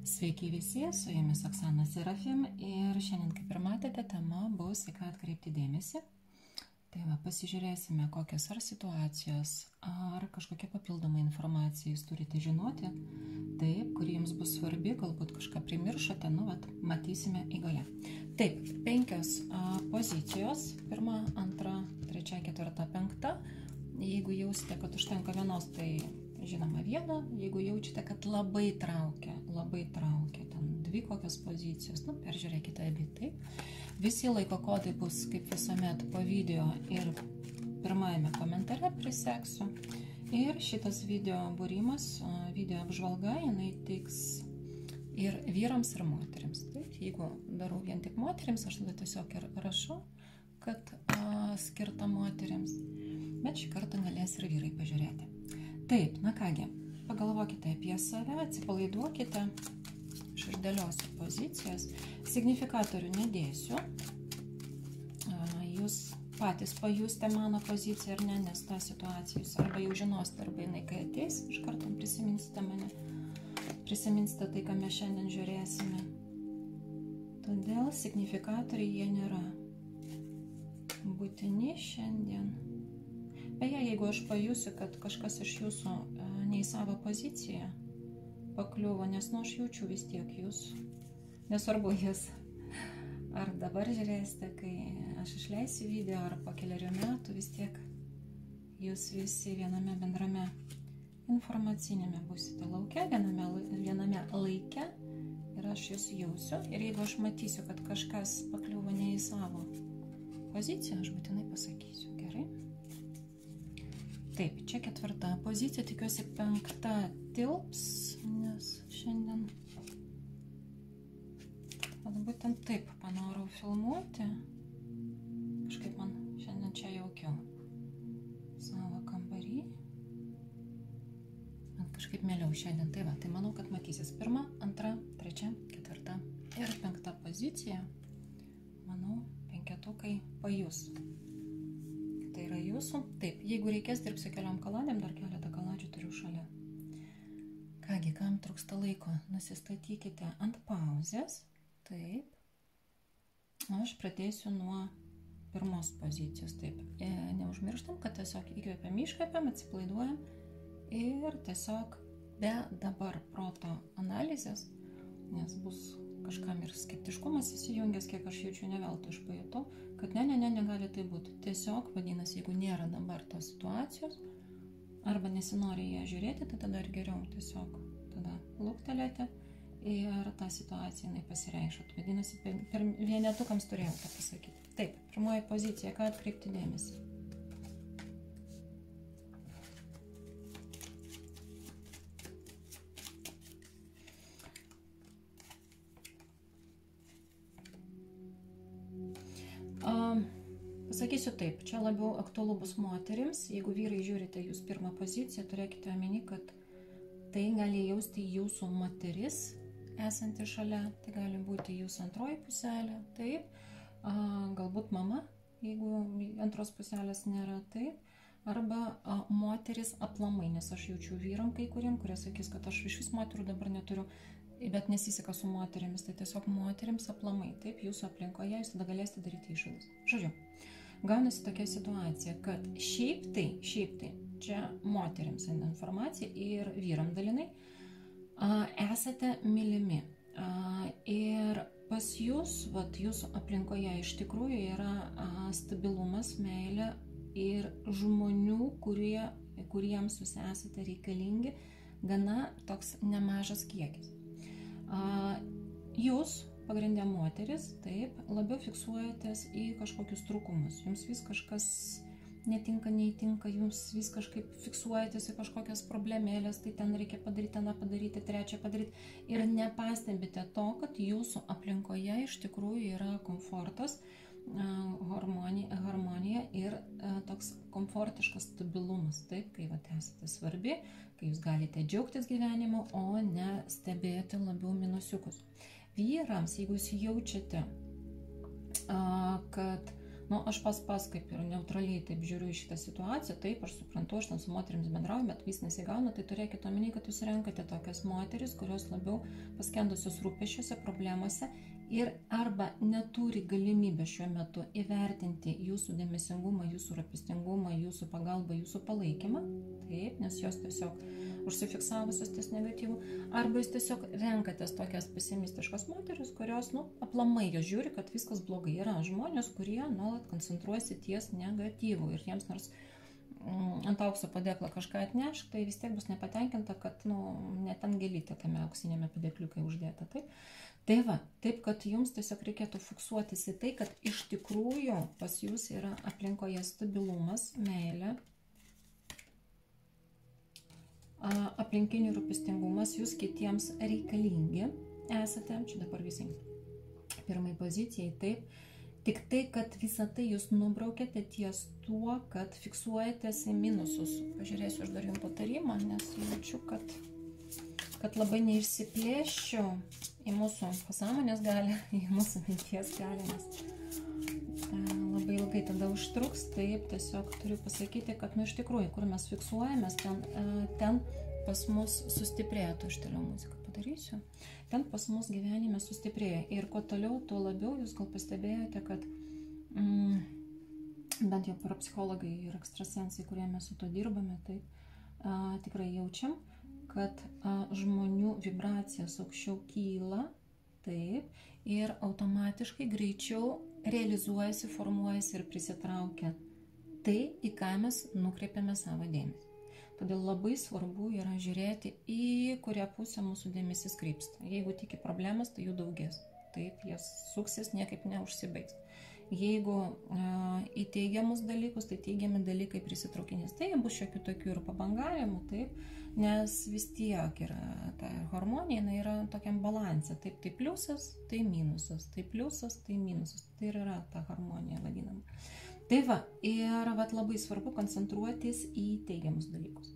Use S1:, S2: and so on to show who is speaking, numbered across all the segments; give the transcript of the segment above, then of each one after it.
S1: Sveiki visi, su jumis Oksana Serafim ir šiandien, kaip ir matėte, tema bus, į ką atkreipti dėmesį. Tai va, pasižiūrėsime, kokios ar situacijos, ar kažkokia papildoma informacija jūs turite žinoti, taip, kuri jums bus svarbi, galbūt kažką primiršote, matysime eigoje. Taip, 5 pozicijos, 1, 2, 3, 4, 5. Jeigu jausite, kad užtenka vienos, tai žinoma viena, jeigu jaučiate, kad labai traukia, ten 2 kokios pozicijos, peržiūrėkite abi, taip. Visi laiko kodai bus, kaip visuomet, po video ir pirmajame komentare priseksiu. Ir šitas video būrimas, video apžvalga, jinai tiks ir vyrams, ir moterims. Taip, jeigu darau vien tik moterims, aš tada tiesiog ir rašau, kad skirta moterims. Bet šį kartą galės ir vyrai pažiūrėti. Taip, na kągi, pagalvokite apie save, atsipalaiduokite, aš išdėliosiu pozicijas, signifikatorių nedėsiu, jūs patys pajusite mano poziciją ar ne, nes tą situaciją jūs arba jau žinosite, arba jinai kai ateis, iš karto prisiminsite mane, prisiminsite tai, ką mes šiandien žiūrėsime. Todėl signifikatoriai jie nėra būtini šiandien. Beje, jeigu aš pajusiu, kad kažkas iš jūsų ne į savo poziciją pakliuvo, nes aš jaučiu vis tiek jūs, nesvarbu jūs, ar dabar žiūrėsite, kai aš išleisiu video, ar po keliarių metų, vis tiek jūs visi viename bendrame informacinėme būsite lauke, viename laike ir aš jūs jausiu. Ir jeigu aš matysiu, kad kažkas pakliuvo ne į savo poziciją, aš būtinai pasakysiu, gerai? Taip, čia 4 pozicija, tikiuosi 5 tilps, nes šiandien būtent taip panorau filmuoti. Kažkaip man šiandien čia jaukiau savo kambarį. Man kažkaip mieliau šiandien. Tai va, tai manau, kad matysis 1, 2, 3, 4 ir 5 pozicija. Manau, 5 pajus. Tai yra jūsų. Taip, jeigu reikės, dirbsiu keliom kaladėm, dar keletą kaladžių turiu šalia. Kągi, kam trūksta laiko, nusistatykite ant pauzės. Taip. Aš pradėsiu nuo 1 pozicijos. Taip, neužmirštam, kad tiesiog įkvepiam, iškvepiam, atsipalaiduojam ir tiesiog be dabar proto analizės, nes bus kažkam ir skeptiškumas įsijungęs, kiek aš jaučiu, ne veltui aš pajutau, kad negali tai būti. Tiesiog, vadinasi, jeigu nėra dabar tos situacijos, arba nesinori ją žiūrėti, tai tada ir geriau tiesiog tada luktelėti ir tą situaciją jinai pasireikštų. Vadinasi, per vienetukams turėjau tą pasakyti. Taip, 1 pozicija, ką atkreipti dėmesį. Pasakysiu taip, čia labiau aktualu bus moterims. Jeigu vyrai žiūrite jūs 1 poziciją, turėkite omeny, kad tai gali jausti jūsų moteris esanti šalia, tai gali būti jūsų antroji puselė, taip, galbūt mama, jeigu antros puselės nėra, taip, arba moteris aplamai, nes aš jaučiu vyram kai kuriem, kurie sakys, kad aš iš vis moterų dabar neturiu, bet nesiseka su moterimis, tai tiesiog moterims aplamai, taip, jūsų aplinkoje, jūs tada galėsite daryti išvadas. Žodžiu, gaunasi tokia situacija, kad šiaip tai, čia moterims informacija ir vyram dalinai, esate mylimi. Ir pas jūs, jūsų aplinkoje iš tikrųjų yra stabilumas, meilė ir žmonių, kuriems jūs esate reikalingi, gana toks nemažas kiekis. Jūs, pagrindė moteris, taip, labiau fiksuojatės į kažkokius trūkumus. Jums vis kažkas netinka, neįtinka, jums vis kažkaip fiksuojatės į kažkokias problemėlės, tai ten reikia padaryti, tą padaryti, trečią padaryti. Ir nepastebite to, kad jūsų aplinkoje iš tikrųjų yra komfortas, harmonija ir toks komfortiškas stabilumas, taip, kai esate svarbi, kai jūs galite džiaugtis gyvenimu, o ne stebėti labiau minusiukus. Vyrams, jeigu jūs jaučiate, kad Nu, aš pas kaip ir neutraliai taip žiūriu į šitą situaciją, taip, aš suprantu, aš ten su moterims bendrauju, bet vis nesigauna, tai turėkite omeny, kad jūs renkate tokias moteris, kurios labiau paskendusios rūpesčiuose, problemuose ir arba neturi galimybę šiuo metu įvertinti jūsų dėmesingumą, jūsų rūpestingumą, jūsų pagalbą, jūsų palaikymą, taip, nes jos tiesiog užsifiksavusios ties negatyvų, arba jūs tiesiog renkatės tokias pesimistiškas moteris, kurios, aplamai jos žiūri, kad viskas blogai. Yra žmonės, kurie nuolat koncentruojasi ties negatyvų ir jiems nors ant aukso padėklo kažką atneš, tai vis tiek bus nepatenkinta, kad, ne ten gėlytė tame auksinėme padėkliukai uždėta. Tai va, taip, kad jums tiesiog reikėtų fiksuotis į tai, kad iš tikrųjų pas jūs yra aplinkoje stabilumas, meilė, aplinkinių rūpestingumas, jūs kitiems reikalingi esate, čia dabar visai pirmai pozicijai, taip, tik tai, kad visą tai jūs nubraukėte ties tuo, kad fiksuojatės į minusus. Pažiūrėsiu, aš dar jums patarimą, nes jaučiu, kad labai neišsiplėščiau į mūsų pasąmonės galę, į mūsų minties galę, nes labai ilgai tada užtruks, taip, tiesiog turiu pasakyti, kad, iš tikrųjų, kur mes fiksuojamės, ten pas mus sustiprėja, aš toliau muziką padarysiu, ten pas mus gyvenime sustiprėja ir kuo toliau, tuo labiau jūs gal pastebėjote, kad bent jau parapsichologai ir ekstrasensai, kurie mes su to dirbame, taip, tikrai jaučiam, kad žmonių vibracijas aukščiau kyla, taip, ir automatiškai greičiau realizuojasi, formuojasi ir prisitraukia tai, į ką mes nukreipiame savo dėmesį. Todėl labai svarbu yra žiūrėti, į kurią pusę mūsų dėmesys krypsta. Jeigu tik į problemas, tai jų daugės. Taip, jas suksis, niekaip neužsibaigs. Jeigu į teigiamus dalykus, tai teigiami dalykai prisitraukinės. Tai bus šiokių tokių ir pabangavimų, taip, nes vis tiek yra ta harmonija, jinai yra tokiam balanse. Taip, tai pliusas, tai minusas, tai pliusas, tai minusas. Tai ir yra ta harmonija vadinama. Tai va, ir labai svarbu koncentruotis į teigiamus dalykus.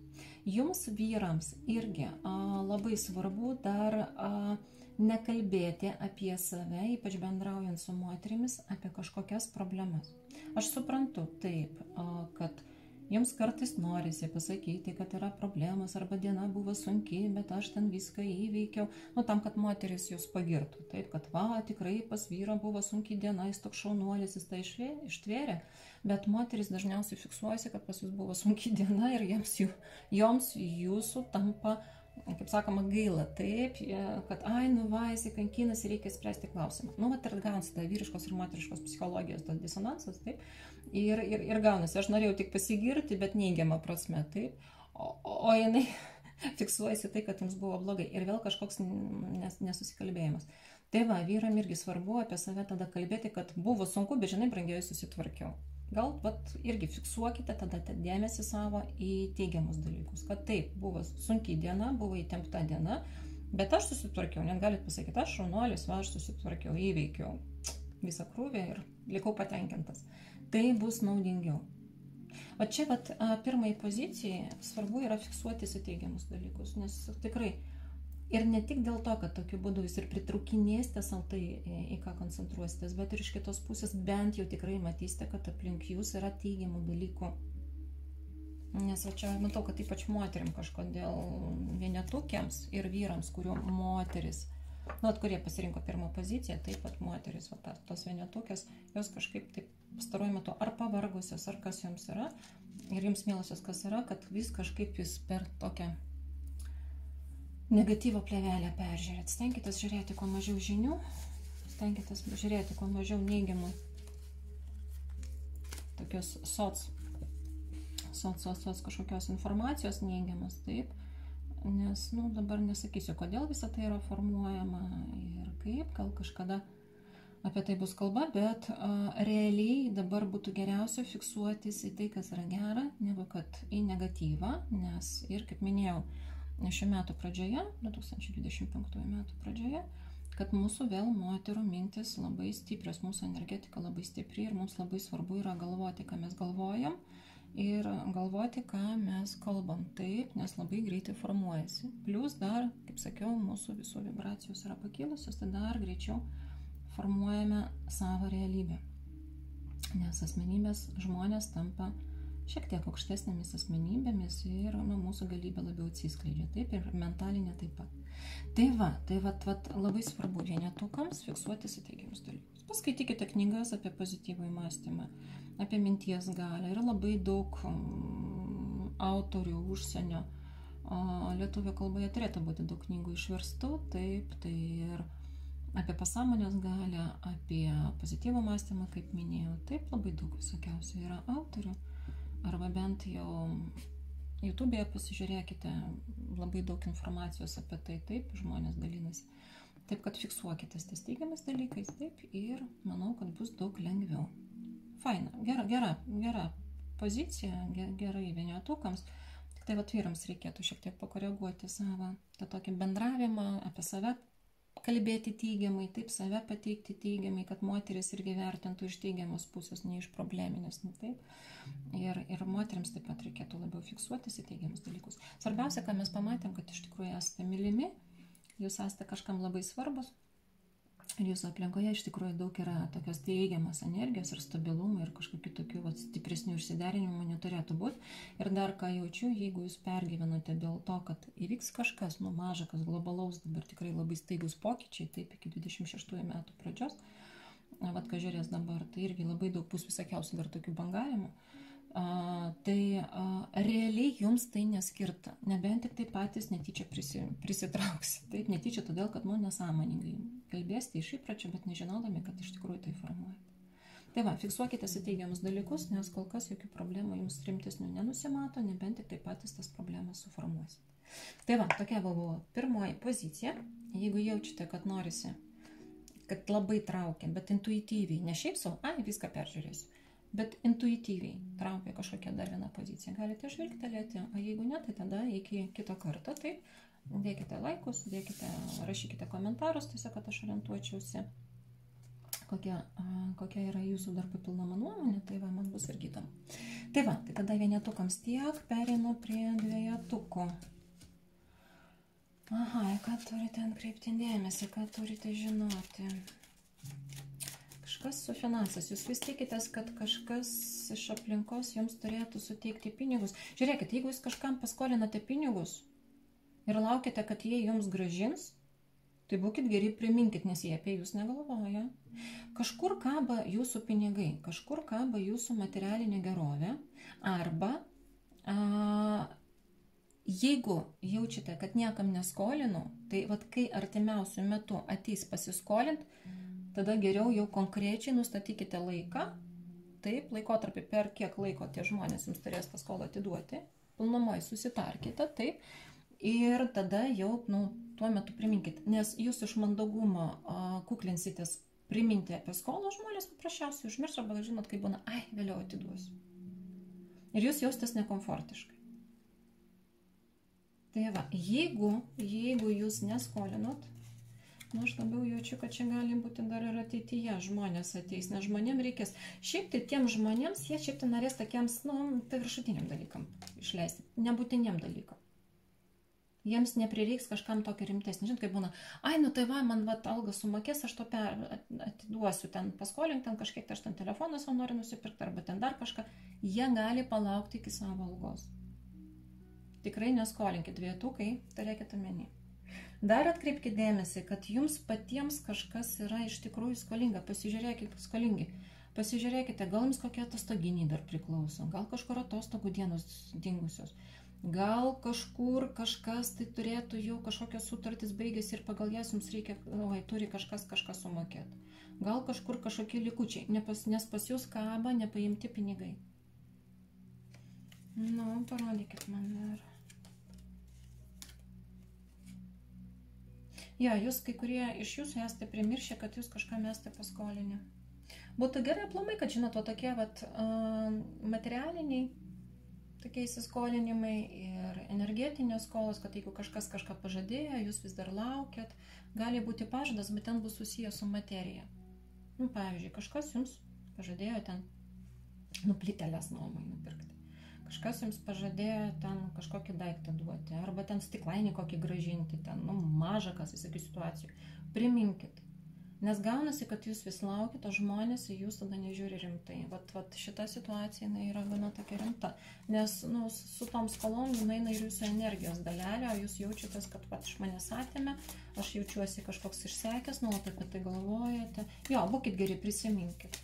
S1: Jums vyrams irgi labai svarbu dar nekalbėti apie save, ypač bendraujant su moterimis, apie kažkokias problemas. Aš suprantu taip, kad jums kartais norisi pasakyti, kad yra problemas arba diena buvo sunki, bet aš ten viską įveikiau, tam, kad moteris jūs pagirtų. Taip, kad tikrai pas vyrą buvo sunki diena, jis toks šaunuolis, jis tai ištvėrė, bet moteris dažniausiai fiksuojasi, kad pas jūs buvo sunki diena ir joms jūsų tampa, kaip sakoma, gaila, taip, kad jisai kankinasi, reikia spręsti klausimą. Ir gaunasi ta vyriškos ir moteriškos psichologijos tas disonansas, taip, ir gaunasi, aš norėjau tik pasigirti, bet neigiamą prasme, taip, o jinai fiksuojasi tai, kad jums buvo blogai ir vėl kažkoks nesusikalbėjimas. Tai va, vyram irgi svarbu apie save tada kalbėti, kad buvo sunku, bet žinai, brangiai susitvarkiau. Gal irgi fiksuokite tada dėmesį savo į teigiamus dalykus, kad taip, buvo sunki diena, buvo įtempta diena, bet aš susitvarkiau, net galit pasakyti, aš šaunuolis, aš susitvarkiau, įveikiau visą krūvį ir likau patenkintas. Tai bus naudingiau. O čia pirmai pozicijai svarbu yra fiksuotis į teigiamus dalykus, nes tikrai ir ne tik dėl to, kad tokiu būdu jūs ir pritraukinėsite savo tai, į ką koncentruositės, bet ir iš kitos pusės bent jau tikrai matysite, kad aplink jūs yra teigiamų dalykų. Nes čia matau, kad ypač moterim kažkodėl vienetukėms ir vyrams, kurių moteris, kurie pasirinko pirmą poziciją, taip pat moteris, tos vienetukės, jos kažkaip taip pastaruoju metu ar pavargusios, ar kas joms yra, ir jums mielosios kas yra, kad vis kažkaip jūs per tokią negatyvo plėvelę peržiūrėt. Stenkitės žiūrėti kuo mažiau žinių, stenkitės žiūrėti kuo mažiau neigiamų tokios soc kažkokios informacijos neigiamas, taip, nes, dabar nesakysiu, kodėl visą tai yra formuojama ir kaip, gal kažkada apie tai bus kalba, bet realiai dabar būtų geriausia fiksuotis į tai, kas yra gera, negu kad į negatyvą, nes ir, kaip minėjau, šių metų pradžioje, 2025 metų pradžioje, kad mūsų vėl moterų mintis labai stiprios, mūsų energetika labai stipri ir mums labai svarbu yra galvoti, ką mes galvojam ir galvoti, ką mes kalbam, taip, nes labai greitai formuojasi. Plius dar, kaip sakiau, mūsų visų vibracijos yra pakilusios, tai dar greičiau formuojame savo realybę. nes asmenybės žmonės tampa šiek tiek aukštesnėmis asmenybėmis ir mūsų galybė labiau atsiskleidžia, taip, ir mentalinė taip pat. Tai labai svarbu vienetukams fiksuoti teigiamus dalykus. Paskaitykite knygas apie pozityvų mąstymą, apie minties galią. Yra labai daug autorių užsienio. Lietuvių kalboje turėtų būti daug knygų išverstų, taip, tai ir apie pasąmonės galią, apie pozityvų mąstymą, kaip minėjau, taip, labai daug visokiausių yra autorių. Arba bent jau YouTube'e pasižiūrėkite, labai daug informacijos apie tai, taip, žmonės dalinasi. Taip, kad fiksuokite ties teigiamis dalykais, taip, ir manau, kad bus daug lengviau. Faina, gera pozicija, gerai vienetukams. Tik tai vyrams reikėtų šiek tiek pakoreguoti savo tą tokį bendravimą, apie save kalbėti teigiamai, taip, save pateikti teigiamai, kad moteris irgi vertintų iš teigiamos pusės, ne iš probleminės, taip. Ir moteriams taip pat reikėtų labiau fiksuotis į teigiamus dalykus. Svarbiausia, ką mes pamatėm, kad iš tikrųjų esate mylimi, jūs esate kažkam labai svarbus ir jūsų aplinkoje iš tikrųjų daug yra tokios teigiamas energijos ir stabilumo ir kažkokių tokių stipresnių išsiderinimų neturėtų būti. Ir dar ką jaučiu, jeigu jūs pergyvenote dėl to, kad įvyks kažkas, maža, kas globalaus, dabar tikrai labai staigus pokyčiai, taip, iki 26 metų pradžios, ką žiūrės dabar, tai irgi labai daug bus visokiausių dar tokių bangavimų. Realiai jums tai neskirta, nebent tik tai patys netyčia prisitrauks, taip, netyčia todėl, kad nesąmoningai kalbėsite iš įpračio, bet nežinodami, kad iš tikrųjų tai formuojate. Tai fiksuokite teigiamus dalykus, nes kol kas jokių problemų jums rimtesnių nenusimato, nebent tik tai patys tas problemas suformuosite. Tai tokia buvo pirmoji pozicija. Jeigu jaučiate, kad norisi, kad labai traukia, bet intuityviai, ne šiaip savo, viską peržiūrėsiu, bet intuityviai traukia kažkokią dar vieną poziciją. Galite žvilgtelėti, o jeigu ne, tai tada iki kito karto, tai dėkite laikus, rašykite komentarus, tiesiog, kad aš orientuočiausi, kokia yra jūsų dar papildoma nuomonė, tai man bus irgi įdomu. Tai tada vienetukams tiek, pereinu prie dvejetukų. Ką turite atkreipti dėmesį, ką turite žinoti? Kažkas su finansas, jūs vis tikitės, kad kažkas iš aplinkos jums turėtų suteikti pinigus. Žiūrėkit, jeigu jūs kažkam paskolinate pinigus ir laukite, kad jie jums gražins, tai būkit geri, priminkit, nes jie apie jūs negalvoja. Kažkur kaba jūsų pinigai, kažkur kaba jūsų materialinė gerovė, arba jeigu jaučiate, kad niekam neskolinu, tai kai artimiausių metų ateis pasiskolint, tada geriau jau konkrečiai nustatykite laiką, taip, laikotarpį, per kiek laiko tie žmonės jums turės paskolą atiduoti, pilnumoje susitarkite, taip, ir tada jau tuo metu priminkite, nes jūs iš mandagumo kuklinsitės priminti apie skolą, žmonės paprasčiausiai užmirs, arba žinot, kaip būna, vėliau atiduosiu. Ir jūs jausitės nekomfortiškai. Tai jeigu jūs neskolinot, aš labiau jaučiu, kad čia gali būti dar ir ateityje žmonės ateis, nes žmonėms reikės. Šiaip tai tiem žmonėms, jie šiaip tai norės tokiems, tai viršutiniam dalykam išleisti, nebūtiniam dalykam. Jiems neprireiks kažkam tokio rimtesnį. Žinot, kaip būna, man algą sumokės, aš to atiduosiu, ten paskolink, ten kažkiek, tai aš ten telefoną savo noriu nusipirkti, arba ten dar kažką. Jie gali palaukti iki savo algos. Tikrai neskolinkit, dvejetukai, turėkite omeny. Dar atkreipkite dėmesį, kad jums patiems kažkas yra iš tikrųjų skolinga. Pasižiūrėkite, gal jums kokie atostoginiai dar priklauso, gal kažkur atostogų dienos dingusios, gal kažkur kažkas tai turėtų jau kažkokios sutartys baigėsi ir pagal jas jums reikia, turi kažkas kažką sumokėti. Gal kažkur kažkokie likučiai, nes pas jūs kaba nepaimti pinigai. Parodykit man dar. Jūs kai kurie iš jūsų esate primiršę, kad jūs kažkam esate paskolinę. Būtų gerai aplamai, kad žinot, tokie materialiniai tokie įsiskolinimai ir energetinės skolos, kad jeigu kažkas kažką pažadėjo, jūs vis dar laukiat, gali būti pažadas, bet ten bus susijęs su materija. Pavyzdžiui, kažkas jums pažadėjo ten plyteles nuomai nupirkti. Kažkas jums pažadėjo ten kažkokį daiktą duoti, arba ten stiklainį kokį gražinti, ten maža kas visokių situacijų. Priminkit, Nes gaunasi, kad jūs vis laukite, o žmonės į jūs tada nežiūri rimtai. Vat šita situacija yra gana tokia rimta. Nes su tom skolom eina ir jūsų energijos dalelė, o jūs jaučiatės, kad iš manęs atėmė, aš jaučiuosi kažkoks išsekęs, nuolat apie tai galvojate. Jo, būkit geri, prisiminkit.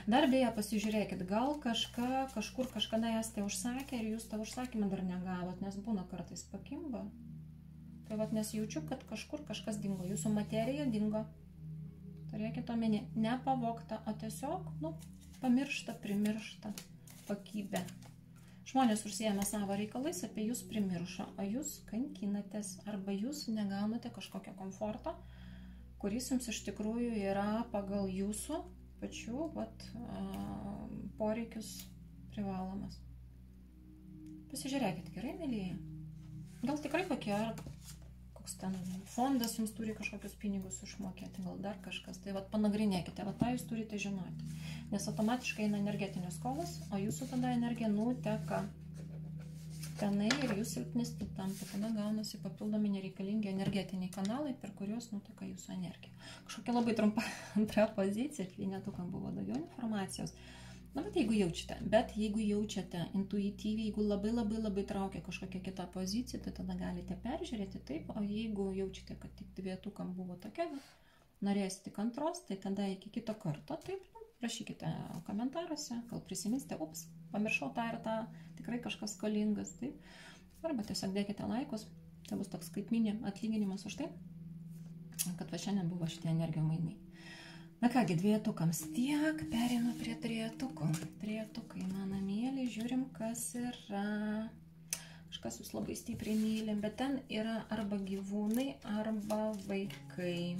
S1: Dar beje, pasižiūrėkit, gal kažkur kažkada esate užsakę ir jūs tą užsakymą dar negavot, nes būna kartais pakimba. Tai nes jaučiu, kad kažkur kažkas dingo, jūsų materija dingo. Turėkit omeny, ne pavogta, o tiesiog, pamiršta, primiršta, pakybė. Žmonės užsiėmė savo reikalais, apie jūs primiršo, o jūs kankinatės, arba jūs negaunate kažkokio komforto, kuris jums iš tikrųjų yra pagal jūsų pačių poreikius privalomas. Pasižiūrėkit gerai, mėlyje. Gal tikrai koks ten fondas jums turi kažkokius pinigus išmokėti, gal dar kažkas. Tai panagrinėkite, tą jūs turite žinoti. Nes automatiškai eina energetinės skolos, o jūsų tada energija nuteka tenai ir jūs silpnesni tampa. Tada gaunasi papildomi nereikalingi energetiniai kanalai, per kuriuos nuteka jūsų energija. Kažkokia labai trumpa antra pozicija, netukam buvo daugiau informacijos. Bet jeigu jaučiate intuityviai, jeigu labai traukia kažkokia kita pozicija, tai tada galite peržiūrėti taip, o jeigu jaučiate, kad tik dvietukam buvo tokia, norėsite tik antros, tai tada iki kito karto, taip, rašykite komentaruose, gal prisiminsite, pamiršau tą ir tą, tikrai kažkas skolingas, taip, arba tiesiog dėkite laikus, tai bus toks skaitminė atlyginimas už tai, kad šiandien buvo šitie energijos mainai. Na kągi, dvietukams tiek, perėnu prie trejetukų. Trejetukai, mano mėly, žiūrim, kas yra. Kažkas jūs labai stipriai mylim, bet ten yra arba gyvūnai, arba vaikai.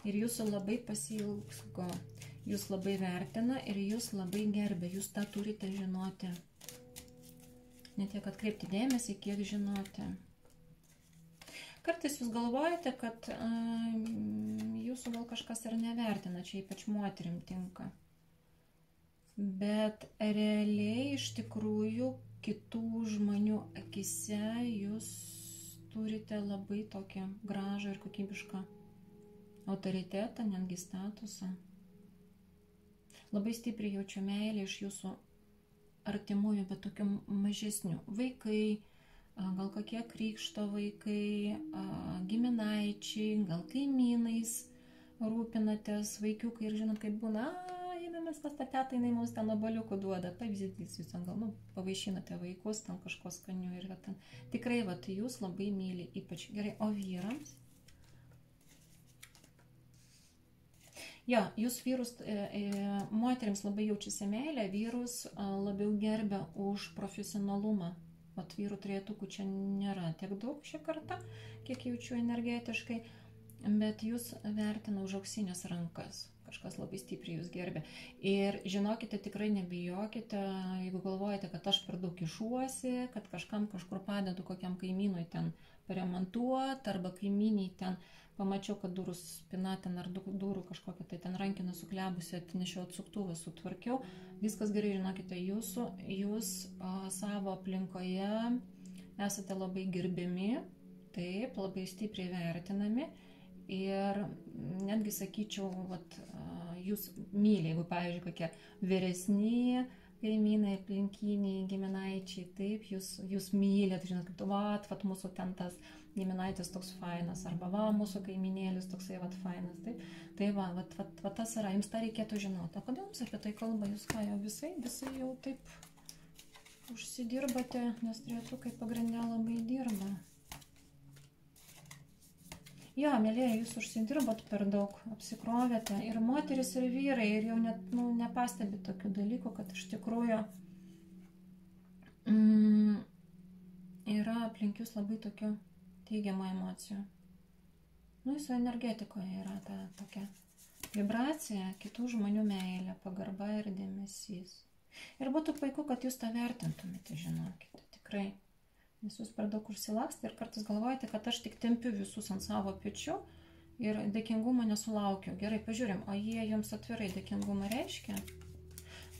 S1: Ir jūsų labai pasiilgo, jūs labai vertina ir jūs labai gerbė, jūs tą turite žinoti. Ne tiek atkreipti dėmesį, kiek žinoti. Kartais jūs galvojate, kad jūsų gal kažkas ir nevertina, čia ypač moterim tinka. Bet realiai iš tikrųjų kitų žmonių akise jūs turite labai tokį gražų ir kokybišką autoritetą, netgi statusą. Labai stipriai jaučiu meilę iš jūsų artimųjų, bet tokių mažesnių. Vaikai, gal kokie krikšto vaikai, giminaičiai, gal kaimynais rūpinatės, vaikiukai ir žinot, kaip būna, einamės pas tą tetą, jinai mums ten obaliukų duoda, pavyzdys, jūs ten gal, pavaišinate vaikus, ten kažko skanių ir ten. Tikrai, jūs labai myli, ypač gerai, o vyrams? Jo, jūs vyrus, moterims labai jaučiasi meilė, vyrus labiau gerbia už profesionalumą. Vyrų trejetukų čia nėra tiek daug šią kartą, kiek jaučiu energetiškai, bet jūs vertina už auksinės rankas. Kažkas labai stipriai jūs gerbė. Ir žinokite, tikrai nebijokite, jeigu galvojate, kad aš per daug kišuosi, kad kažkam kažkur padedu kokiam kaimynui ten paremontuoti, arba kaimyniai ten pamačiau, kad durų spina ten ar durų kažkokia tai ten rankiną suklebusi, atnešiau atsuktuvą, sutvarkiau. Viskas gerai, žinokite, jūs savo aplinkoje esate labai gerbiami, taip, labai stipriai vertinami ir netgi sakyčiau, jūs myli, jeigu, pavyzdžiui, kokie vyresni kaimynai, aplinkiniai, giminaičiai, taip, jūs mylėt, žinot, kaip mūsų ten tas giminaitis toks fainas, arba mūsų kaiminėlis toksai fainas, taip. Tai tas yra, jums tą reikėtų žinoti. O kodėl jums apie tai kalba, jūs ką jau visai jau taip užsidirbate, nes trejetukai pagrindė labai dirba. Jo, mėlėjai, jūs užsidirbot per daug, apsikrovėte ir moteris, ir vyrai, ir jau net nepastebit tokių dalykų, kad iš tikrųjų yra aplink jūs labai tokių teigiamų emocijų. Jūsų energetikoje yra ta tokia vibracija, kitų žmonių meilė, pagarba ir dėmesys. Ir būtų puiku, kad jūs tą vertintumėte, žinokite, tikrai. Nes jūs per daug užsilakstė ir kartais galvojate, kad aš tik tempiu visus ant savo pečių ir dėkingumo nesulaukiu. Gerai, pažiūrim, o jie jums atvirai dėkingumą reiškia?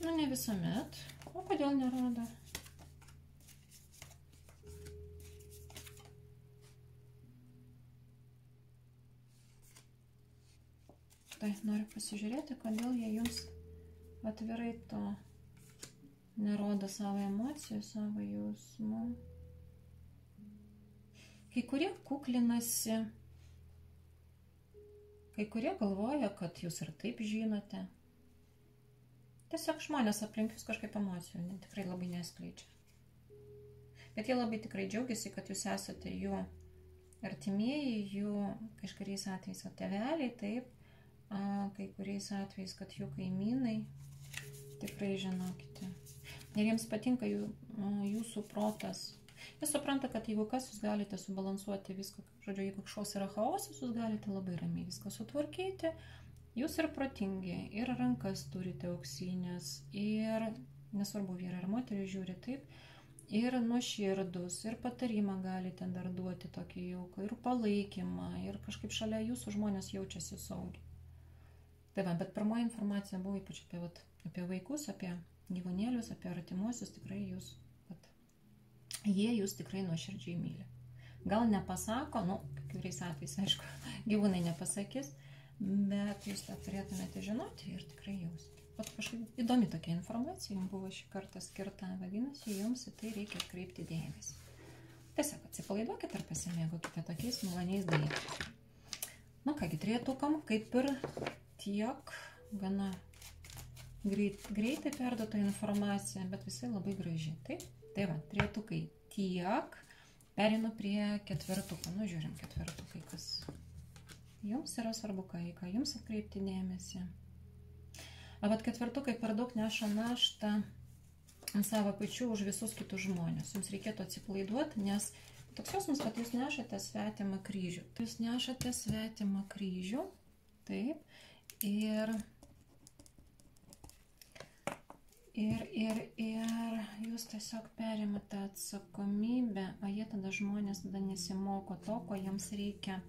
S1: Ne visuomet. O kodėl nerodo? štai noriu pasižiūrėti, kodėl jie jums atvirai to nerodo savo emocijų, savo jausmų. Kai kurie kuklinasi, kai kurie galvoja, kad jūs ir taip žinote. Tiesiog žmonės aplink jūs kažkaip emocijų tikrai labai neskleidžia. Bet jie labai tikrai džiaugiasi, kad jūs esate jų artimieji, jų kažkuriais atvejais tėveliai, taip, kai kuriais atvejais, kad jų kaimynai, tikrai žinokite. Ir jiems patinka jūsų protas. Jie supranta, kad jeigu kas, jūs galite subalansuoti viską. Žodžiu, jeigu kažkoks yra chaosas, jūs galite labai ramiai viską sutvarkyti. Jūs ir protingi, ir rankas turite auksinės, ir nesvarbu, vyrai ar moterį žiūri taip, ir nuoširdus, ir patarimą galite dar duoti tokį jauką, ir palaikymą, ir kažkaip šalia jūsų žmonės jaučiasi saugiai. Tai va, bet pirmoji informacija buvo ypač apie vaikus, apie gyvūnėlius, apie artimuosius, tikrai jūs, jie jūs tikrai nuoširdžiai myli. Gal nepasako, kai kuriais atvejais, aišku, gyvūnai nepasakys, bet jūs tą turėtumėte žinoti ir tikrai jausti. Pat kažkaip įdomi tokia informacija jums buvo šį kartą skirta, vadinasi, jums į tai reikia atkreipti dėmesį. Tiesiog atsipalaiduokite ir pasimėgaukite tokiais maloniais dalykais. Na kągi, trejetukam kaip ir tiek, gana greitai perduota informacija, bet visai labai graži. Taip? Tai va, trejetukai tiek, perinu prie ketvirtuko. Nu, žiūrim ketvirtukai, kas jums yra svarbu, ką jums atkreipti dėmesį. Vat ketvirtukai per daug neša naštą ant savo pečių už visus kitus žmonės. Jums reikėtų atsipalaiduoti, nes toks jausmas, kad jūs nešate svetimą kryžių. Jūs nešate svetimą kryžių, taip, ir jūs tiesiog perimate atsakomybę, o jie tada žmonės tada nesimoko to, ko jiems reikia.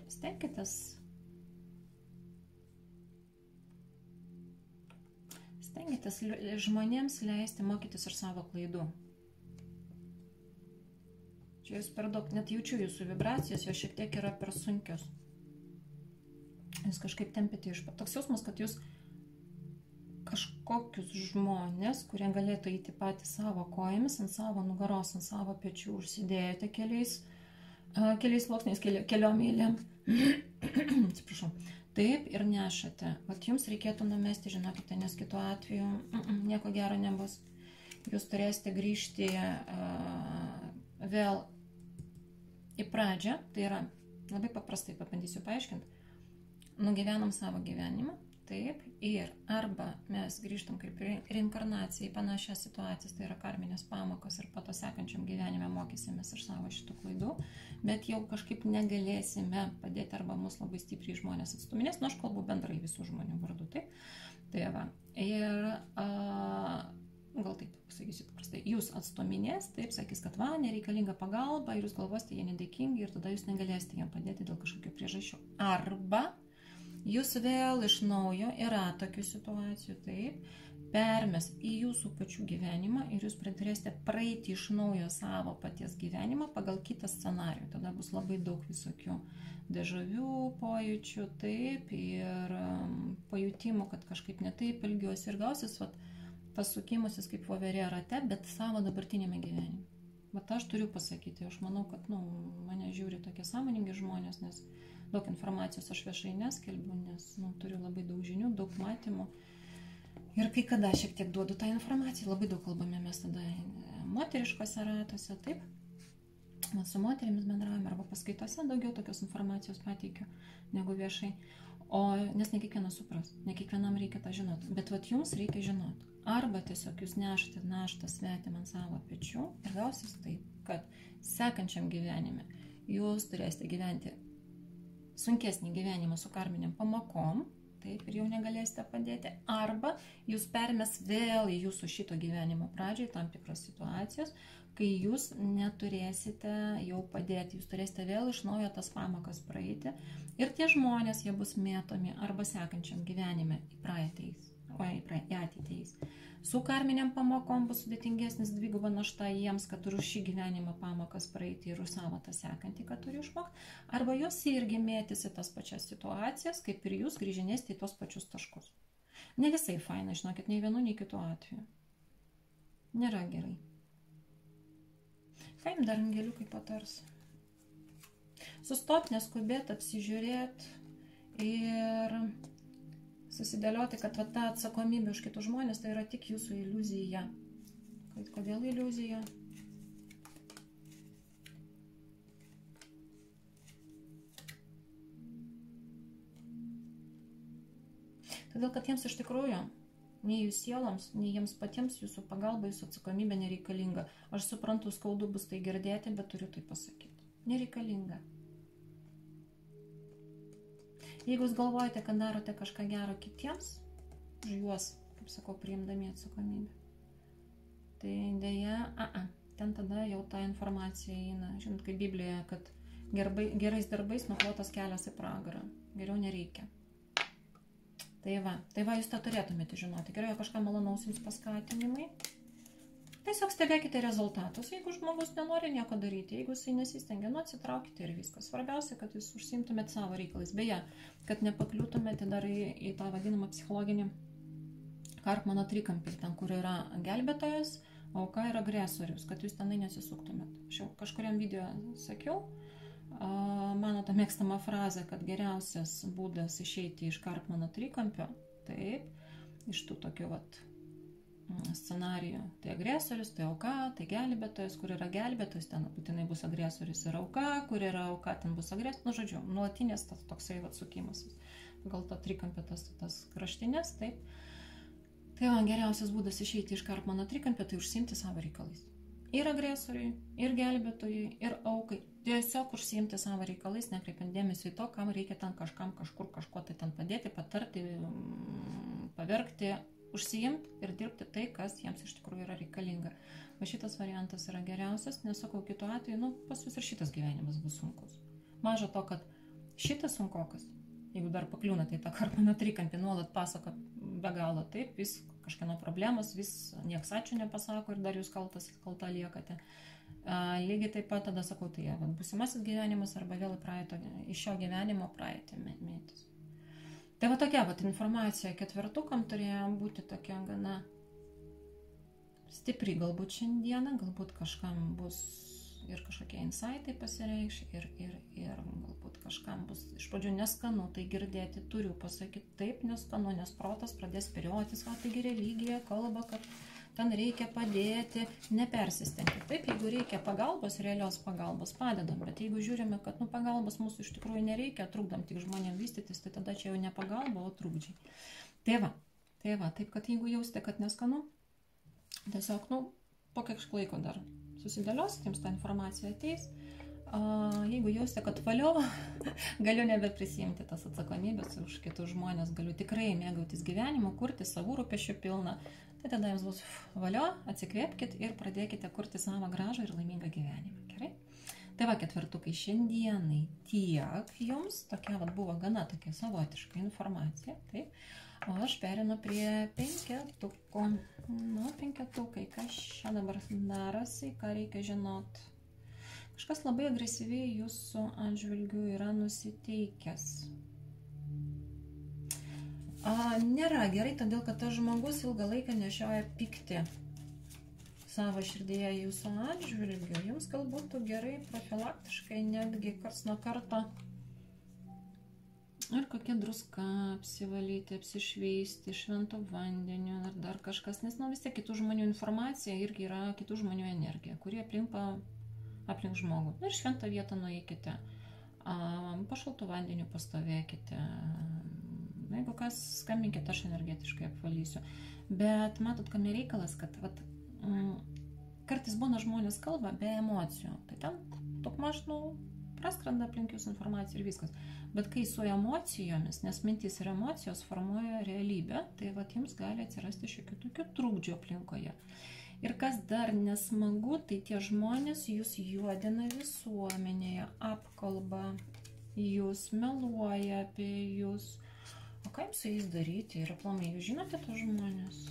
S1: Stenkitės žmonėms leisti mokytis iš savo klaidų. Čia jūs per daug, net jaučiu jūsų vibracijas, jos šiek tiek yra per sunkios. Jūs kažkaip tempite iš pat. Toks jausmas, kad jūs kažkokius žmonės, kurie galėtų eiti patys savo kojomis, ant savo nugaros, ant savo pečių, užsidėjote keliais sluoksniais, keliom eilėm. Atsiprašau. Taip ir nešate. Vat jums reikėtų numesti, žinokite, nes kitu atveju nieko gero nebus. Jūs turėsite grįžti vėl į pradžią. Tai yra, labai paprastai pabandysiu paaiškinti. Nugyvenam savo gyvenimą. Taip, ir arba mes grįžtam kaip reinkarnacija į panašią situaciją, tai yra karminės pamokos ir po to sekančiam gyvenime mokysimės iš savo šitų klaidų, bet jau kažkaip negalėsime padėti arba mus labai stipriai žmonės atstuminės, aš kalbu bendrai visų žmonių vardu, taip. Tai va, ir gal taip pasakysiu paprastai, jūs atstuminės, taip, sakys, kad va, nereikalinga pagalba ir jūs galvosite, jie nedėkingi ir tada jūs negalėsite jam padėti dėl kažkokių priežasčių. Arba jūs vėl iš naujo, yra tokių situacijų, taip, permes į jūsų pačių gyvenimą ir jūs turėsite praeiti iš naujo savo paties gyvenimą pagal kitą scenarijų. Tada bus labai daug visokių dežavių pojūčių, taip, ir pajutimų, kad kažkaip netaip elgiuosi ir gausis tas sukimasis kaip voverė rate, bet savo dabartinėme gyvenime. Bet aš turiu pasakyti, aš manau, kad mane žiūri tokie sąmoningi žmonės, nes daug informacijos aš viešai neskelbiu, nes turiu labai daug žinių, daug matymų. Ir kai kada šiek tiek duodu tą informaciją, labai daug kalbame mes tada moteriškose ratuose, taip. Su moterimis bendraujame arba paskaitose daugiau tokios informacijos pateikiu negu viešai. Nes ne kiekvienas supras, ne kiekvienam reikia tą žinoti, bet jums reikia žinoti. Arba tiesiog jūs nešate naštą svetimą ant savo pečių ir gausis taip, kad sekančiam gyvenime jūs turėsite gyventi sunkesnį gyvenimą su karminiam pamokom, taip, ir jau negalėsite padėti, arba jūs permes vėl į jūsų šito gyvenimo pradžiai tam tikros situacijos, kai jūs neturėsite jau padėti, jūs turėsite vėl iš naujo tas pamokas praeiti ir tie žmonės, jie bus mėtomi arba sekančiam gyvenime į praeitį eis. į ateitį eis. Su karminiam pamokom bus sudėtingesnis dviguba našta jiems, kad turi šį gyvenimą pamokas praeiti ir už savo tą sekantį, kad turi išmokti. Arba jos irgi mėtėsi tas pačias situacijas, kaip ir jūs grįžinėsite į tos pačius taškus. Ne visai faina, žinokit, nei vienu, nei kitu atveju. Nėra gerai. Ką jums dar angeliukai patars? Sustot, neskubėt, apsižiūrėt ir susidėlioti, kad ta atsakomybė už kitus žmonės tai yra tik jūsų iliuzija. Kodėl iliuzija? Todėl, kad jiems iš tikrųjų, nei jūs sieloms, nei jiems patiems jūsų pagalba, jūsų atsakomybė nereikalinga. Aš suprantu, skaudu bus tai girdėti, bet turiu tai pasakyti. Nereikalinga. Jeigu jūs galvojate, kad darote kažką gero kitiems, už juos, kaip sakau, priimdami atsakomybę, tai dėja, ten tada jau ta informacija eina. Žinot, kaip Biblijoje, kad gerais darbais nuklotas kelias į pragarą. Geriau nereikia. Tai va, jūs tą turėtumėte žinoti. Gerai, kažką malonaus jums paskatinimai. Tiesiog stebėkite rezultatus. Jeigu žmogus nenori nieko daryti, jeigu jisai nesistengia, atsitraukite ir viskas. Svarbiausia, kad jūs užsiimtumėte savo reikalais. Beje, kad nepakliūtumėte dar į tą vadinamą psichologinį Karpmano trikampį, ten, kur yra gelbėtojas, auka ir agresorius, kad jūs tenai nesisuktumėt. Aš jau kažkuriam video sakiau, mano ta mėgstama frazė, kad geriausias būdas išeiti iš Karpmano trikampio, taip, iš tų tokių scenarijų. Tai agresorius, tai auka, tai gelbėtojas, kur yra gelbėtojas, ten būtinai bus agresorius ir auka, kur yra auka, ten bus agresorius. Nu, žodžiu, nuolatinės toksai sukimas. Gal tą trikampę tas kraštinės, taip. Tai geriausias būdas išeiti iš Karpmano trikampio, tai užsiimti savo reikalais. Ir agresoriui, ir gelbėtojui, ir aukai. Tiesiog užsiimti savo reikalais, nekreipiant dėmesio į to, kam reikia ten kažkam kažkur kažko tai ten padėti, patarti, paverkti, užsiimti ir dirbti tai, kas jiems iš tikrųjų yra reikalinga. Va šitas variantas yra geriausias, nesakau, kitu atveju, pas jūs ir šitas gyvenimas bus sunkus. Maža to, kad šitas sunkokas, jeigu dar pakliūnate į tą Karpmano trikampį, nuolat pasako be galo, taip, vis kažkieno problemos, vis nieks ačiū nepasako ir dar jūs kalta liekate. Lygiai taip pat tada sakau, tai būsimasis gyvenimas arba vėl iš šio gyvenimo praeitį mėtis. Tai va tokia informacija ketvirtukam turėjo būti tokia gana stipri, galbūt šiandieną, galbūt kažkam bus ir kažkokie insightai pasireikš ir galbūt kažkam bus iš pradžių neskanu tai girdėti, turiu pasakyti taip neskanu, nes protas pradės spėliotis, taigi religija kalba, kad ten reikia padėti, nepersistengti. Taip, jeigu reikia pagalbos, realios pagalbos, padedam, bet jeigu žiūrime, kad pagalbos mūsų iš tikrųjų nereikia, trukdam tik žmonėm vystytis, tai tada čia jau ne pagalba, o trukdžiai. Tai va, taip, kad jeigu jausite, kad neskanu, tiesiog, po kiek laiko dar susidėliosit, jums ta informacija ateis. Jeigu jausite, kad valio, galiu nebeprisimti tas atsakomybės už kitus žmonės, galiu tikrai mėgautis gyvenimu, kurti savų rūpesčių pilną, tai tada jums bus valio, atsikvėpkit ir pradėkite kurti savo gražų ir laimingą gyvenimą. Gerai? Tai va, ketvirtukai, šiandienai tiek jums, tokia buvo gana tokia savotiška informacija, taip. O aš perinu prie penketuko. Penketukai, kas čia dabar darosi, ką reikia žinot. Kažkas labai agresyviai jūsų atžvilgių yra nusiteikęs. Nėra gerai, todėl kad tas žmogus ilgą laiką nešioja pyktį savo širdyje jūsų atžvilgių. Jums galbūt gerai profilaktiškai netgi karts nuo karto ir kokia druska apsivalyti, apsišveisti šventu vandeniu ar dar kažkas, nes vis tiek kitų žmonių informacija irgi yra kitų žmonių energija, kurie aplink žmogų. Ir šventą vietą nueikite, pašaltų vandeniu pastovėkite, jeigu kas, skambinkite, aš energetiškai apvalysiu. Bet matot, kame reikalas, kad kartais būna žmonės kalba be emocijų, tai ten daugmaž praskrenda aplink jūsų informaciją ir viskas. Bet kai su emocijomis, nes mintis ir emocijos formuoja realybę, tai jums gali atsirasti šiokių tokių trukdžių aplinkoje. Ir kas dar nesmagu, tai tie žmonės jūs juodina visuomenėje, apkalba, jūs meluoja apie jūs, O ką jums su jais daryti? Ir aplamai, jūs žinote tos žmonės?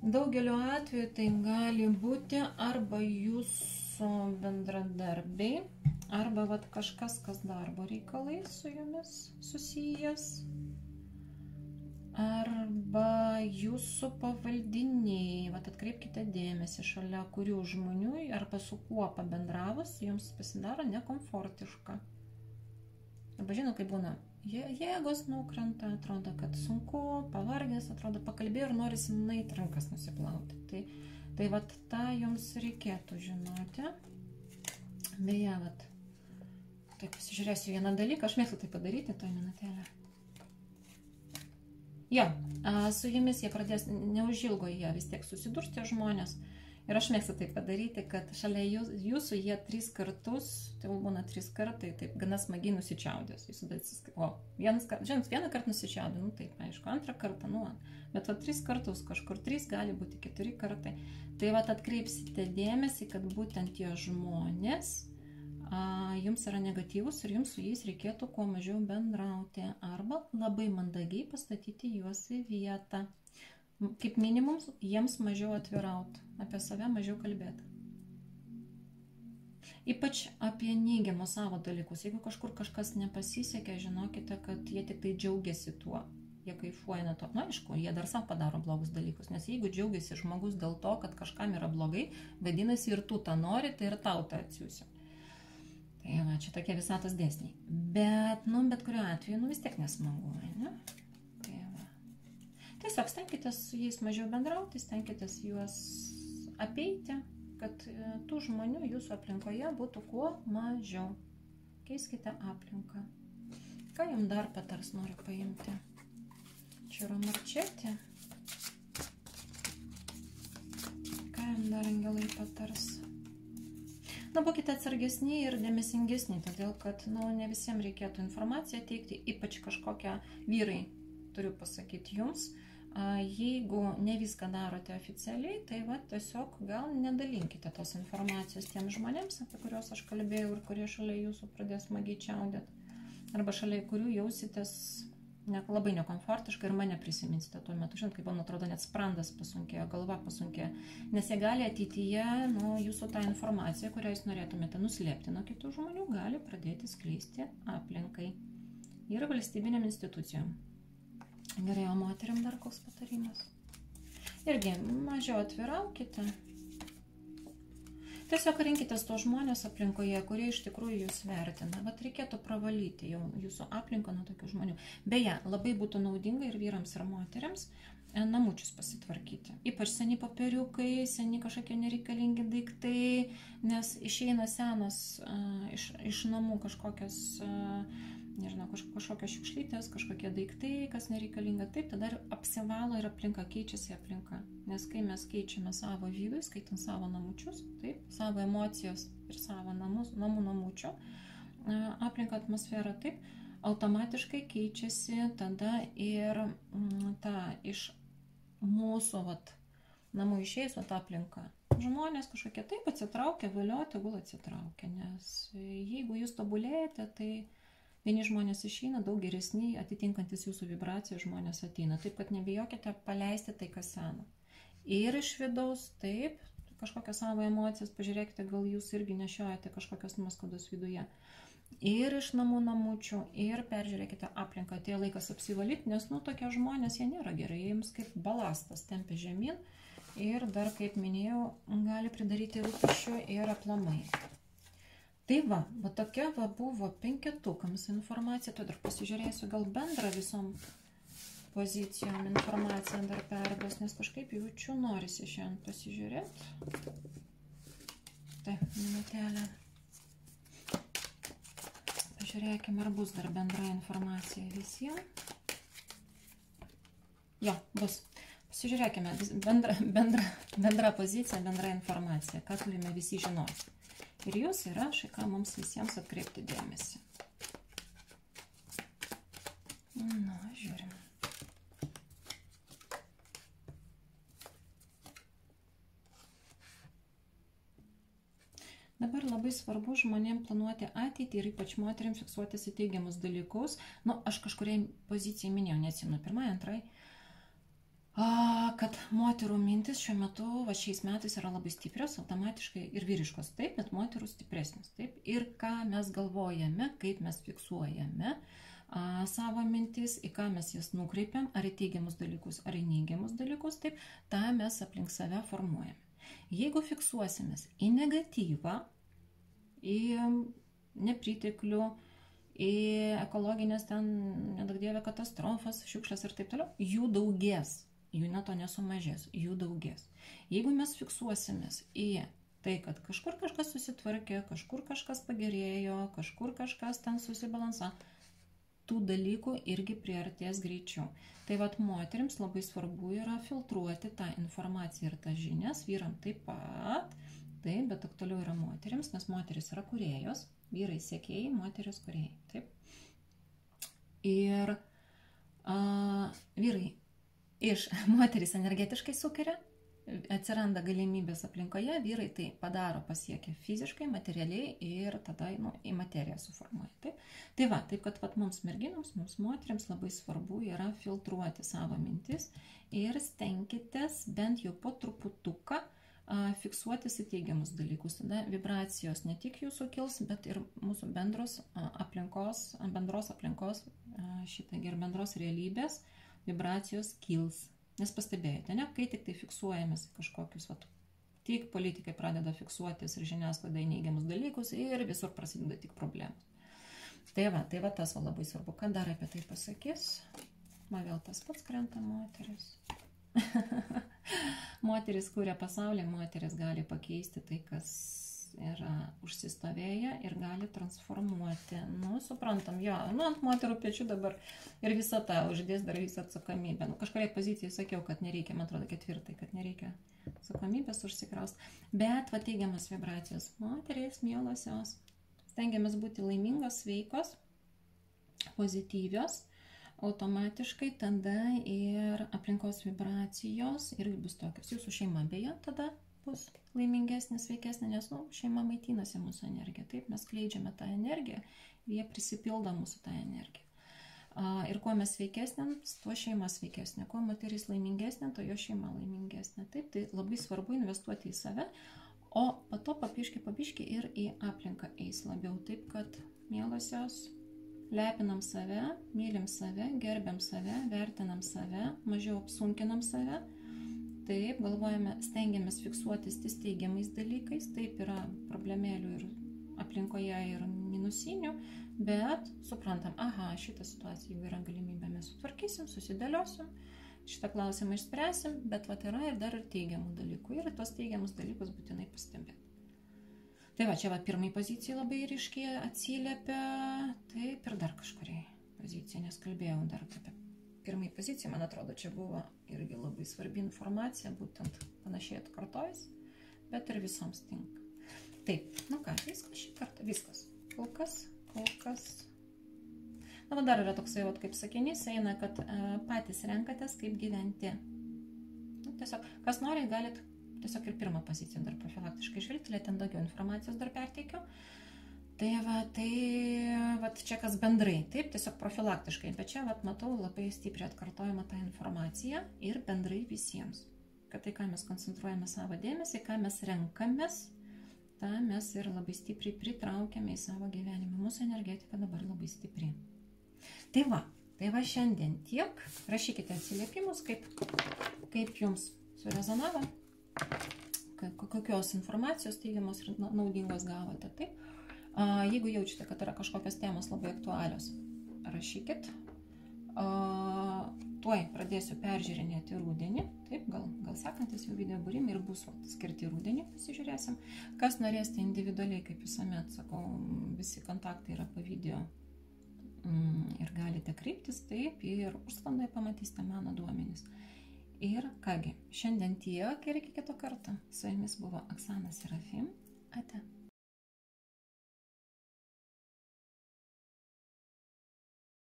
S1: Daugeliu atveju tai gali būti arba jūsų bendradarbiai, arba vat kažkas, kas darbo reikalais su jumis susijęs, arba jūsų pavaldiniai. Vat atkreipkite dėmesį, šalia kurių žmonių arba su kuo pabendravus jums pasidaro nekomfortiška. Arba žinot, kaip būna, jėgos nukrenta, atrodo, kad sunku, pavargęs, atrodo, pakalbėjo ir norisi nueiti rankas nusiplauti. Tai vat tą jums reikėtų žinoti. Beje, vat, tai pasižiūrėsiu vieną dalyką, aš mėgstu tai padaryti, toj minutėlę. Jo, su jumis jie pradės, neužilgo jie vis tiek susidurs tie žmonės. Ir aš mėgstu tai padaryti, kad šalia jūsų jie 3 kartus, tai būna 3 kartai, taip gana smagiai nusičiaudės. O, vieną kartą nusičiaudė, nu taip, aišku, 2 kartą, nu, bet va 3 kartus, kažkur 3 gali būti 4 kartai. Tai va atkreipsite dėmesį, kad būtent tie žmonės jums yra negatyvus ir jums su jais reikėtų kuo mažiau bendrauti arba labai mandagiai pastatyti juos į vietą. Kaip minimum, jiems mažiau atvirauti, apie save mažiau kalbėti. Ypač apie neigiamus savo dalykus. Jeigu kažkur kažkas nepasisekė, žinokite, kad jie tik tai džiaugiasi tuo. Jie kaifuoja nuo to. Na, aišku, jie dar savo padaro blogus dalykus. Nes jeigu džiaugiasi žmogus dėl to, kad kažkam yra blogai, vadinasi ir tu tą nori, tai ir tau tą atsiųsi. Tai va, čia tokie visatos dėsniai. Bet, nu, bet kuriuo atveju, nu, vis tiek nesmagu, ne? Tiesiog stenkitės su jais mažiau bendrauti, stenkitės juos apeiti, kad tų žmonių jūsų aplinkoje būtų kuo mažiau. Keiskite aplinką. Ką jums dar patars, noriu paimti? Čia yra marčetė. Ką jums dar angelai patars? Na, būkite atsargesni ir dėmesingesni, todėl kad, nu, ne visiems reikėtų informaciją teikti, ypač kažkokią vyrai, turiu pasakyti jums. Jeigu ne viską darote oficialiai, tai va, tiesiog gal nedalinkite tos informacijos tiems žmonėms, apie kuriuos aš kalbėjau ir kurie šalia jūsų pradės smagiai čiaudėti, arba šalia kurių jausitės labai nekomfortiškai ir mane prisiminsite tuo metu. Žinot, kaip man atrodo, net sprandas pasunkėjo, galva pasunkėjo, nes jie gali ateityje, nu, jūsų tą informaciją, kurią jūs norėtumėte nuslėpti nuo kitų žmonių, gali pradėti skleisti aplinkai ir valstybinėm institucijom. Gerai, o moteriam dar koks patarimas? Irgi, mažiau atviraukite. Tiesiog rinkitės tos žmonės aplinkoje, kurie iš tikrųjų jūs vertina. Vat reikėtų pravalyti jau jūsų aplinką nuo tokių žmonių. Beje, labai būtų naudinga ir vyrams, ir moteriams namučius pasitvarkyti. Ypač seni popieriukai, seni kažkokie nereikalingi daiktai, nes išeina senos iš namų kažkokios nežinau, kažkokios šiukšlytės, kažkokie daiktai, kas nereikalinga, taip, tada apsivalo ir aplinka, keičiasi aplinka. Nes kai mes keičiame savo vidų, skaitant savo namučius, taip, savo emocijos ir savo namučių, aplinka, atmosfera, taip, automatiškai keičiasi tada ir ta iš mūsų namų išėjusių tą aplinką. Žmonės kažkokie taip atsitraukia, valio, tegul atsitraukia, nes jeigu jūs tobulėjate, tai vieni žmonės išeina, daug geresni, atitinkantis jūsų vibracijų žmonės ateina. Taip, kad nebijokite paleisti tai, kas sena. Ir iš vidaus, taip, kažkokios savo emocijas, pažiūrėkite, gal jūs irgi nešiojate kažkokios nuoskaudos viduje. Ir iš namučių, ir peržiūrėkite aplinką. Atėjo laikas apsivalyti, nes, nu, tokie žmonės, jie nėra gerai, jiems kaip balastas tempia žemyn. Ir dar, kaip minėjau, gali pridaryti rūpesčių ir aplamai. Tai va tokia buvo 5-tukams informacija, tai dar pasižiūrėsiu gal bendrą visom pozicijom informaciją dar perduos, nes kažkaip jaučiu, norisi šiandien pasižiūrėti. Taip, minutėlę. Pažiūrėkime, ar bus dar bendra informacija visiems. Jo, bus. Pasižiūrėkime, bendra pozicija, bendra informacija, ką turime visi žinoti. Ir jūs ir aš, ką mums visiems atkreipti dėmesį. Na, žiūrim. Dabar labai svarbu žmonėm planuoti ateitį ir ypač moteriam fiksuotis į teigiamus dalykus. Nu, aš kažkuriai pozicijai minėjau, neatsimenu, pirmai, antrai, kad moterų mintis šiuo metu, va šiais metais yra labai stiprios, automatiškai ir vyriškos, taip, bet moterų stipresnis, taip. Ir ką mes galvojame, kaip mes fiksuojame savo mintis, į ką mes jas nukreipiam, ar į teigiamus dalykus, ar į neigiamus dalykus, taip, tą mes aplink save formuojame. Jeigu fiksuosimės į negatyvą, į nepriteklių, į ekologinės ten, nedaug dievė, katastrofas, šiukšles ir taip toliau, jų daugės, jų neto nesumažės, jų daugės. Jeigu mes fiksuosimės į tai, kad kažkur kažkas susitvarkė, kažkur kažkas pagerėjo, kažkur kažkas ten susibalansavo, tų dalykų irgi priartės greičiau. Tai vat moterims labai svarbu yra filtruoti tą informaciją ir tas žinias, vyram taip pat, taip, bet aktualiau yra moterims, nes moteris yra kūrėjos, vyrai sekėjai, moteris kūrėjai, taip. Ir vyrai iš moteris energetiškai sukeria, atsiranda galimybės aplinkoje, vyrai tai padaro, pasiekia fiziškai, materialiai ir tada į materiją suformuoja. Taip? Tai va, taip kad mums merginoms, mums moteriams labai svarbu yra filtruoti savo mintis ir stenkitės bent jau po truputuką fiksuotis į teigiamus dalykus. Tada vibracijos ne tik jūsų kils, bet ir mūsų bendros aplinkos ir bendros realybės vibracijos kils. Nes pastebėjote, ne? Kai tik tai fiksuojamės kažkokius, tik politikai pradeda fiksuotis ir žiniasklaida į neigiamus dalykus ir visur prasideda tik problemos. Tai va tas labai svarbu. Ką dar apie tai pasakys? Man vėl tas pats krenta moteris. Moteris kūrė pasaulį, moteris gali pakeisti tai, kas yra užsistovėję ir gali transformuoti. Nu, suprantam, jo, ant moterų pečių dabar ir visą tą uždės dar visą atsakomybę. Kažkuriai pozicijai sakiau, kad nereikia, man atrodo, ketvirtai, kad nereikia atsakomybės užsikraust. Bet teigiamas vibracijos. Moterys, mielosios, stengiamės būti laimingos, sveikos, pozityvios, automatiškai tada ir aplinkos vibracijos irgi bus tokios. Jūsų šeima beje tada bus laimingesnė, sveikesnė, nes šeima maitinasi mūsų energiją. Taip, mes skleidžiame tą energiją ir jie prisipildo mūsų tą energiją. Ir kuo mes sveikesnė, tuo šeima sveikesnė. Kuo moteris laimingesnė, to jo šeima laimingesnė. Taip, tai labai svarbu investuoti į save, o po to papiški ir į aplinką eis labiau. Taip, kad mielosios, lepinam save, mylim save, gerbiam save, vertinam save, mažiau apsunkinam save. Taip, galvojame, stengiamės fiksuotis ties teigiamais dalykais, taip yra problemėlių ir aplinkoje ir minusinių, bet suprantam, šitą situaciją, jeigu yra galimybė, mes sutvarkysim, susidėliosim, šitą klausimą išspręsim, bet yra ir dar ir teigiamų dalykų ir tos teigiamus dalykus būtinai pastebėti. Tai čia pirmai pozicijai labai ryškiai atsiliepia, taip ir dar kažkuriai pozicijai, nes kalbėjau dar apie pirmai pozicijai, man atrodo, čia buvo irgi labai svarbi informacija, būtent panašiai atkartojus, bet ir visoms tinka. Taip, viskas šį kartą, viskas. Kol kas. Dar yra toksai, kaip sakinys, eina, kad patys renkatės, kaip gyventi. Tiesiog, kas nori, galit tiesiog ir pirmą poziciją dar profilaktiškai žvilgtelėti, ten daugiau informacijos dar perteikiu. Tai čia kas bendrai, taip, tiesiog profilaktiškai, bet čia matau labai stipriai atkartojama tą informaciją ir bendrai visiems, kad tai, ką mes koncentruojame savo dėmesį, ką mes renkamės, tą mes ir labai stipriai pritraukiame į savo gyvenimą. Mūsų energetika dabar labai stipri. Tai va šiandien tiek. Rašykite atsiliepimus, kaip jums surezonavo, kokios informacijos teigiamos ir naudingos gavote, taip. Jeigu jaučiate, kad yra kažkokios temos labai aktualios, rašykit. Tuoj pradėsiu peržiūrinėti rudenį. Taip, gal sekantis jau video būrimai ir bus skirti rudenį, pasižiūrėsim. Kas norėsite individualiai, kaip visuomet sakau, visi kontaktai yra po video ir galite kreiptis, taip, ir užsklandoje pamatysite mano duomenis. Ir kągi, šiandien tiek ir iki kito karto. Su jumis buvo Oksana Serafim.